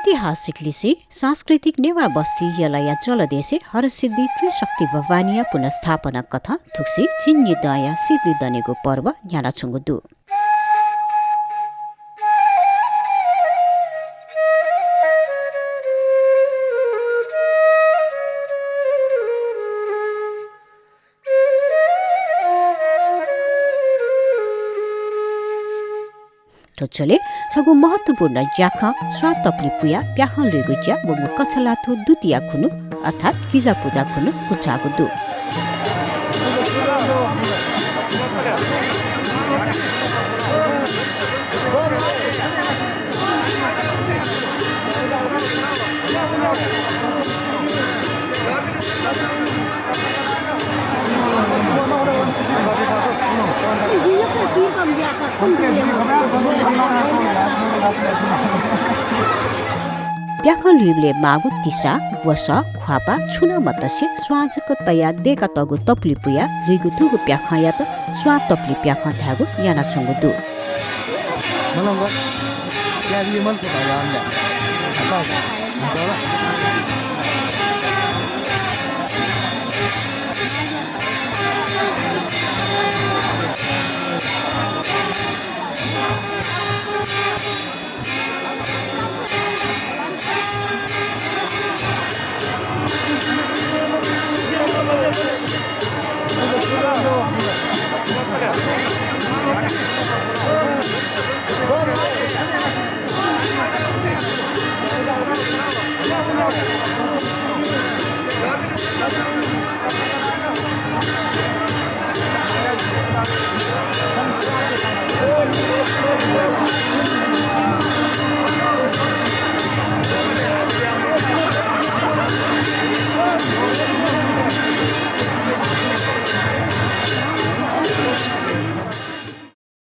ऐतिहासिक लिसी सांस्कृतिक नेवा बस्ती यलया जलदेशे हरसिद्धि त्रिशक्ति भवानीय पुनस्थापना कथा थुक्सी चिन्नी दया सिद्धि दनेको पर्व न्यालाछुङ्गुदु ठोचले छगु महत्वपूर्ण ज्याखा स्वाद तपली पुया प्याह लुगुज्या बमु कछलाथो दुतिया खुनु अर्थात किजा पूजा खुनु कुचागु दु प्याखलुले मागु तिसा वस ख्वापा छुना मतसे स्वाजको तया देका तगु तपली पुया लुगु तुगु प्याखयात स्वा तपली प्याख थागु याना छंगु दु मलंग या विमल को यान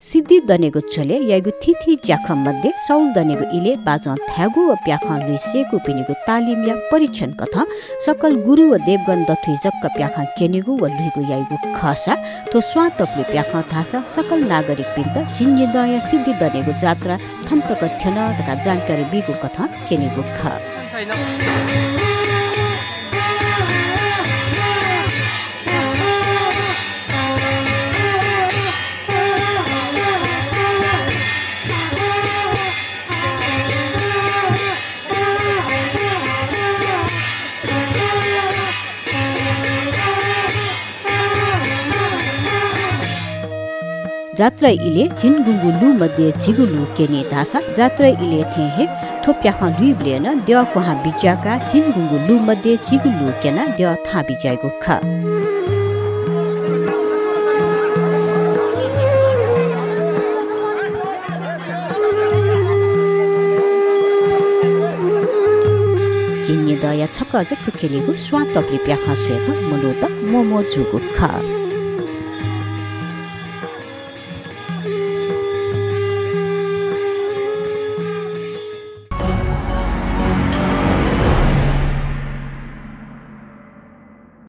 सिद्धि दनेगु चले यागु थिथि ज्याखम मध्ये सौल दनेगु इले बाजा थ्यागु व प्याखा लुइसेगु पिनिगु तालिम या परीक्षण कथा सकल गुरु व देवगण दथुइ जक्क प्याखा केनिगु व लुइगु यागु खसा तो स्वातपले प्याखा थासा सकल नागरिक पिन्त जिन्य दया सिद्धि दनेगु जात्रा थन्तक थ्यन तका जानकारी बिगु कथा केनिगु ख जात्रा इले जिनगुंगु लु मध्ये जिगुलु केने धासा जात्रा इले थे हे थोप्याखा लुइब्लेन देव कोहा बिज्याका जिनगुंगु लु मध्ये जिगुलु केना देव था बिज्यागु ख जिन्ने दया छक्क जक्क केलेगु स्वातपले प्याखा स्वेत मनो त मोमो जुगु ख